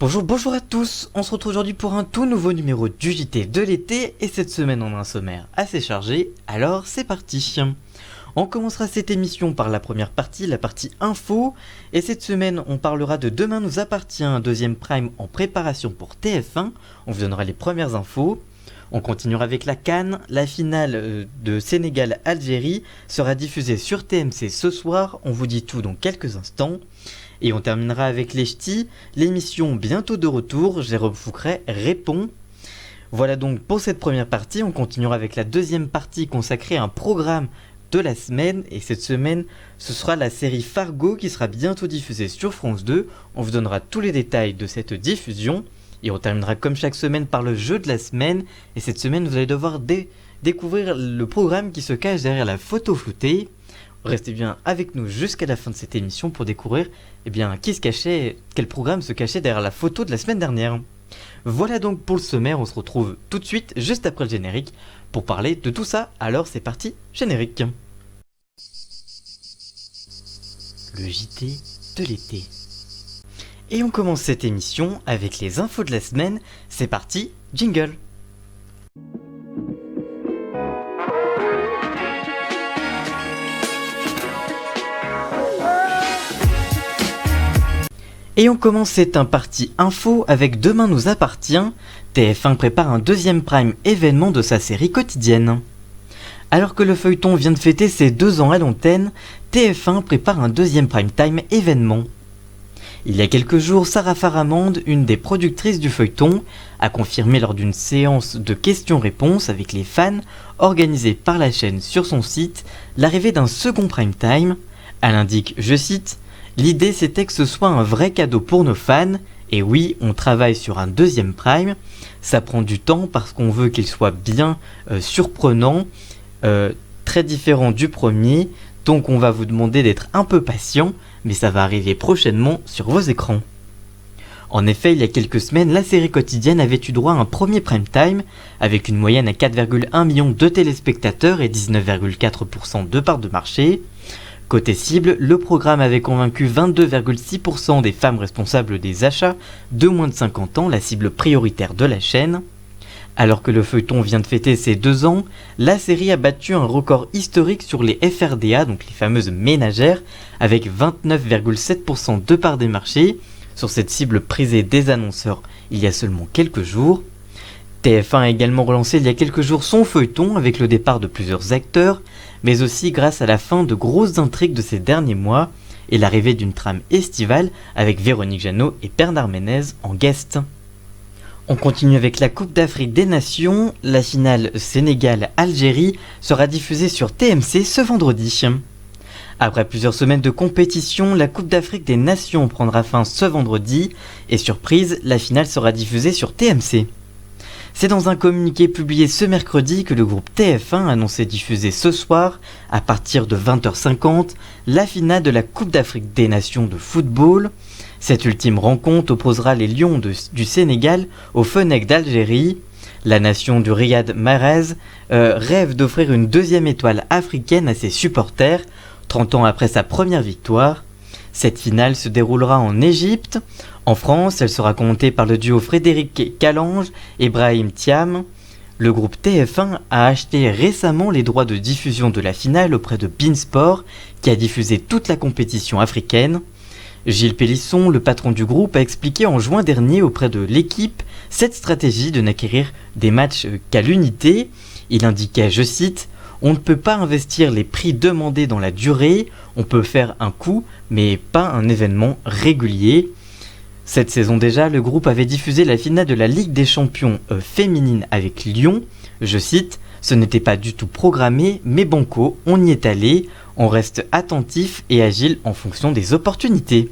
Bonjour à tous, on se retrouve aujourd'hui pour un tout nouveau numéro du JT de l'été et cette semaine on a un sommaire assez chargé, alors c'est parti. On commencera cette émission par la première partie, la partie info, et cette semaine on parlera de Demain nous appartient, un deuxième prime en préparation pour TF1, on vous donnera les premières infos. On continuera avec la CAN, la finale de Sénégal-Algérie sera diffusée sur TMC ce soir, on vous dit tout dans quelques instants. Et on terminera avec les ch'tis, l'émission bientôt de retour, Jérôme Foucret répond. Voilà donc pour cette première partie, on continuera avec la deuxième partie consacrée à un programme de la semaine. Et cette semaine, ce sera la série Fargo qui sera bientôt diffusée sur France 2. On vous donnera tous les détails de cette diffusion. Et on terminera comme chaque semaine par le jeu de la semaine. Et cette semaine, vous allez devoir découvrir le programme qui se cache derrière la photo floutée. Restez bien avec nous jusqu'à la fin de cette émission pour découvrir quel programme se cachait derrière la photo de la semaine dernière. Voilà donc pour le sommaire, on se retrouve tout de suite juste après le générique pour parler de tout ça. Alors c'est parti, générique. Le JT de l'été. Et on commence cette émission avec les infos de la semaine. C'est parti, jingle. Et on commence cette partie info avec Demain nous appartient. TF1 prépare un deuxième prime événement de sa série quotidienne. Alors que le feuilleton vient de fêter ses 2 ans à l'antenne, TF1 prépare un deuxième prime time événement. Il y a quelques jours, Sarah Faramand, une des productrices du feuilleton, a confirmé lors d'une séance de questions-réponses avec les fans organisée par la chaîne sur son site l'arrivée d'un second prime time. Elle indique, je cite, « L'idée c'était que ce soit un vrai cadeau pour nos fans, et oui, on travaille sur un deuxième prime, ça prend du temps parce qu'on veut qu'il soit bien surprenant, très différent du premier, donc on va vous demander d'être un peu patient, mais ça va arriver prochainement sur vos écrans. » En effet, il y a quelques semaines, la série quotidienne avait eu droit à un premier prime time, avec une moyenne à 4,1 millions de téléspectateurs et 19,4% de part de marché. Côté cible, le programme avait convaincu 22,6% des femmes responsables des achats de moins de 50 ans, la cible prioritaire de la chaîne. Alors que le feuilleton vient de fêter ses 2 ans, la série a battu un record historique sur les FRDA, donc les fameuses ménagères, avec 29,7% de part des marchés, sur cette cible prisée des annonceurs il y a seulement quelques jours. TF1 a également relancé il y a quelques jours son feuilleton avec le départ de plusieurs acteurs, mais aussi grâce à la fin de grosses intrigues de ces derniers mois et l'arrivée d'une trame estivale avec Véronique Jeannot et Bernard Ménez en guest. On continue avec la Coupe d'Afrique des Nations. La finale Sénégal-Algérie sera diffusée sur TMC ce vendredi. Après plusieurs semaines de compétition, la Coupe d'Afrique des Nations prendra fin ce vendredi et surprise, la finale sera diffusée sur TMC. C'est dans un communiqué publié ce mercredi que le groupe TF1 annonçait diffuser ce soir, à partir de 20h50, la finale de la Coupe d'Afrique des Nations de football. Cette ultime rencontre opposera les Lions du Sénégal aux Fennecs d'Algérie. La nation du Riyad Mahrez rêve d'offrir une deuxième étoile africaine à ses supporters, 30 ans après sa première victoire. Cette finale se déroulera en Égypte. En France, elle sera commentée par le duo Frédéric Calange et Brahim Thiam. Le groupe TF1 a acheté récemment les droits de diffusion de la finale auprès de beIN Sport, qui a diffusé toute la compétition africaine. Gilles Pélisson, le patron du groupe, a expliqué en juin dernier auprès de l'équipe cette stratégie de n'acquérir des matchs qu'à l'unité. Il indiquait, je cite, « On ne peut pas investir les prix demandés dans la durée, on peut faire un coup, mais pas un événement régulier. » Cette saison déjà, le groupe avait diffusé la finale de la Ligue des Champions féminine avec Lyon. Je cite, « Ce n'était pas du tout programmé, mais banco, on y est allé, on reste attentif et agile en fonction des opportunités. »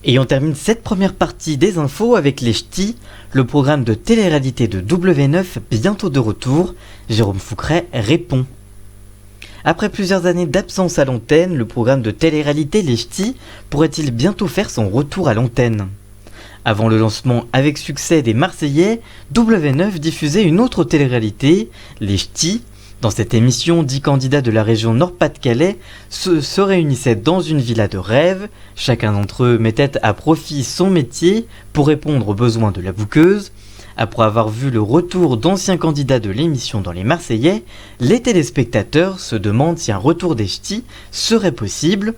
Et on termine cette première partie des infos avec les ch'tis, le programme de télé-réalité de W9 bientôt de retour. Jérôme Foucret répond. Après plusieurs années d'absence à l'antenne, le programme de télé-réalité Les Ch'tis pourrait-il bientôt faire son retour à l'antenne ? Avant le lancement avec succès des Marseillais, W9 diffusait une autre télé-réalité, Les Ch'tis, Dans cette émission, 10 candidats de la région Nord-Pas-de-Calais se réunissaient dans une villa de rêve. Chacun d'entre eux mettait à profit son métier pour répondre aux besoins de la bouqueuse. Après avoir vu le retour d'anciens candidats de l'émission dans les Marseillais, les téléspectateurs se demandent si un retour des ch'tis serait possible.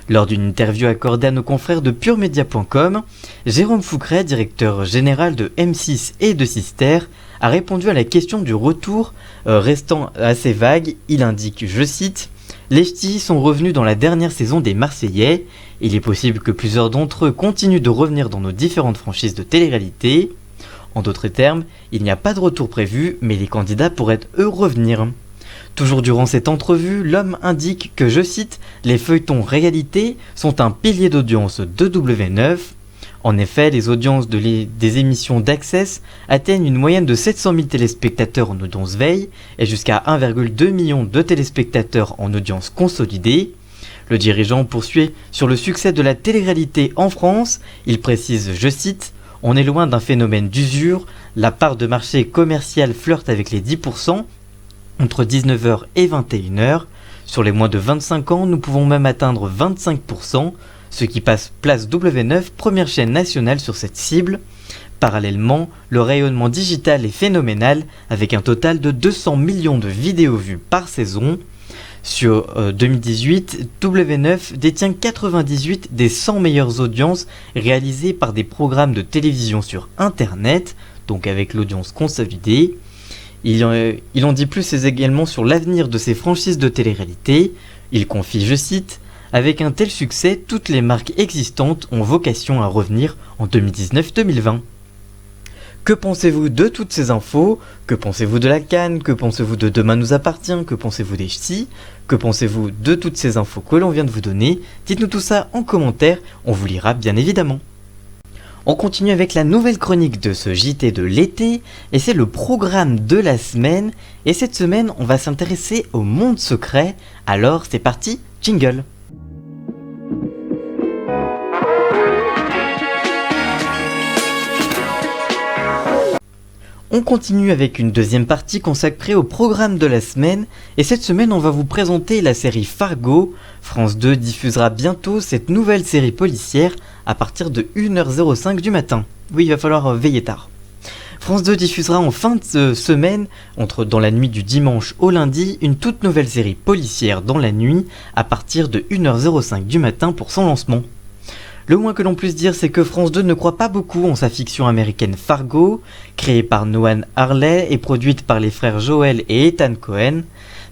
Lors d'une interview accordée à nos confrères de puremedia.com, Jérôme Foucret, directeur général de M6 et de Sister, a répondu à la question du retour, restant assez vague. Il indique, je cite, « Les ch'tis sont revenus dans la dernière saison des Marseillais. Il est possible que plusieurs d'entre eux continuent de revenir dans nos différentes franchises de télé-réalité. En d'autres termes, il n'y a pas de retour prévu, mais les candidats pourraient eux revenir. » Toujours durant cette entrevue, l'homme indique que, je cite, « Les feuilletons réalité sont un pilier d'audience de W9. En effet, les audiences des émissions d'Access atteignent une moyenne de 700 000 téléspectateurs en audience veille et jusqu'à 1,2 million de téléspectateurs en audience consolidée. » Le dirigeant poursuit sur le succès de la télé-réalité en France. Il précise, je cite, « On est loin d'un phénomène d'usure. La part de marché commercial flirte avec les 10%. Entre 19h et 21h. Sur les moins de 25 ans, nous pouvons même atteindre 25%, ce qui place W9 première chaîne nationale sur cette cible. Parallèlement, le rayonnement digital est phénoménal, avec un total de 200 millions de vidéos vues par saison. Sur 2018, W9 détient 98 des 100 meilleures audiences réalisées par des programmes de télévision sur Internet, donc avec l'audience consolidée. Il en dit plus également sur l'avenir de ces franchises de télé-réalité. Il confie, je cite, « Avec un tel succès, toutes les marques existantes ont vocation à revenir en 2019-2020. » Que pensez-vous de toutes ces infos? Que pensez-vous de la CAN? Que pensez-vous de Demain nous appartient? Que pensez-vous des ch'tis? Que pensez-vous de toutes ces infos que l'on vient de vous donner? Dites-nous tout ça en commentaire, on vous lira bien évidemment. On continue avec la nouvelle chronique de ce JT de l'été, et c'est le programme de la semaine, et cette semaine on va s'intéresser au monde secret, alors c'est parti, jingle. On continue avec une deuxième partie consacrée au programme de la semaine, et cette semaine on va vous présenter la série Fargo. France 2 diffusera bientôt cette nouvelle série policière à partir de 1h05 du matin. Oui, il va falloir veiller tard. France 2 diffusera en fin de semaine, dans la nuit du dimanche au lundi, une toute nouvelle série policière dans la nuit à partir de 1h05 du matin pour son lancement. Le moins que l'on puisse dire, c'est que France 2 ne croit pas beaucoup en sa fiction américaine Fargo, créée par Noah Hawley et produite par les frères Joel et Ethan Coen.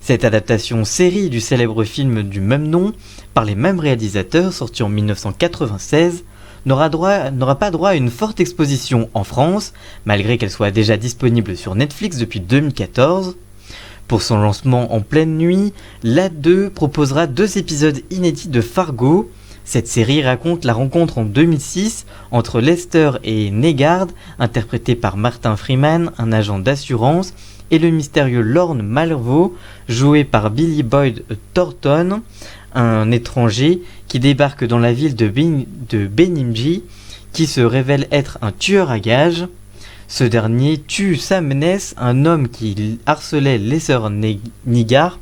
Cette adaptation série du célèbre film du même nom, par les mêmes réalisateurs, sorti en 1996, n'aura pas droit à une forte exposition en France, malgré qu'elle soit déjà disponible sur Netflix depuis 2014. Pour son lancement en pleine nuit, l'A2 proposera 2 épisodes inédits de Fargo. Cette série raconte la rencontre en 2006 entre Lester et Negard, interprété par Martin Freeman, un agent d'assurance, et le mystérieux Lorne Malraux, joué par Billy Boyd Thornton, un étranger qui débarque dans la ville de Benimji, qui se révèle être un tueur à gages. Ce dernier tue Sam Ness, un homme qui harcelait Lester Negard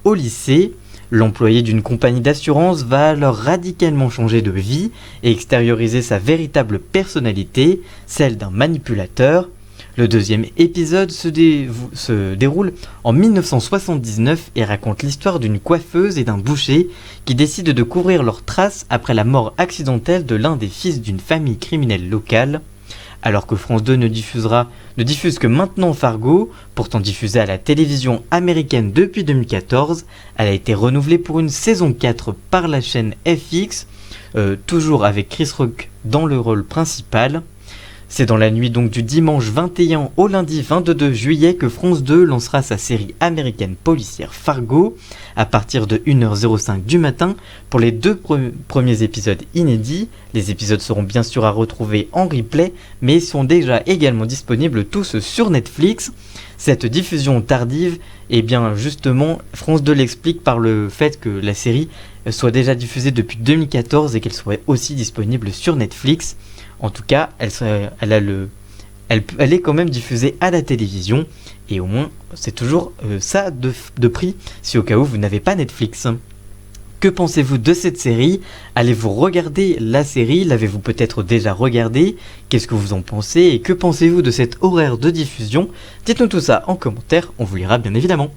au lycée. L'employé d'une compagnie d'assurance va alors radicalement changer de vie et extérioriser sa véritable personnalité, celle d'un manipulateur. Le deuxième épisode se déroule en 1979 et raconte l'histoire d'une coiffeuse et d'un boucher qui décident de couvrir leurs traces après la mort accidentelle de l'un des fils d'une famille criminelle locale. Alors que France 2 ne diffuse que maintenant Fargo, pourtant diffusée à la télévision américaine depuis 2014, elle a été renouvelée pour une saison 4 par la chaîne FX, toujours avec Chris Rock dans le rôle principal. C'est dans la nuit donc du dimanche 21 au lundi 22 juillet que France 2 lancera sa série américaine policière Fargo à partir de 1h05 du matin pour les 2 premiers épisodes inédits. Les épisodes seront bien sûr à retrouver en replay, mais ils sont déjà également disponibles tous sur Netflix. Cette diffusion tardive, eh bien justement, France 2 l'explique par le fait que la série soit déjà diffusée depuis 2014 et qu'elle soit aussi disponible sur Netflix. En tout cas, elle elle est quand même diffusée à la télévision, et au moins c'est toujours ça de prix, si au cas où vous n'avez pas Netflix. Que pensez-vous de cette série? Allez-vous regarder la série? L'avez-vous peut-être déjà regardée? Qu'est-ce que vous en pensez? Et que pensez-vous de cet horaire de diffusion? Dites-nous tout ça en commentaire, on vous lira bien évidemment.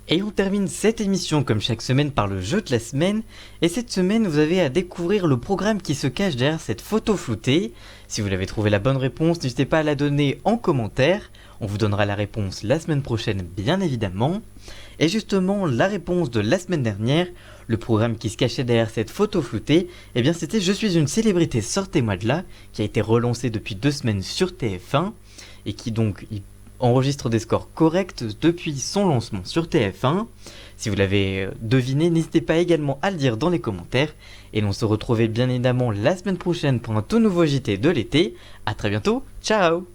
Et on termine cette émission comme chaque semaine par le jeu de la semaine. Et cette semaine, vous avez à découvrir le programme qui se cache derrière cette photo floutée. Si vous l'avez trouvé la bonne réponse, n'hésitez pas à la donner en commentaire. On vous donnera la réponse la semaine prochaine, bien évidemment. Et justement, la réponse de la semaine dernière, le programme qui se cachait derrière cette photo floutée, eh bien c'était Je suis une célébrité, sortez-moi de là, qui a été relancé depuis 2 semaines sur TF1 et qui donc enregistre des scores corrects depuis son lancement sur TF1. Si vous l'avez deviné, n'hésitez pas également à le dire dans les commentaires. Et l'on se retrouve bien évidemment la semaine prochaine pour un tout nouveau JT de l'été. A très bientôt, ciao!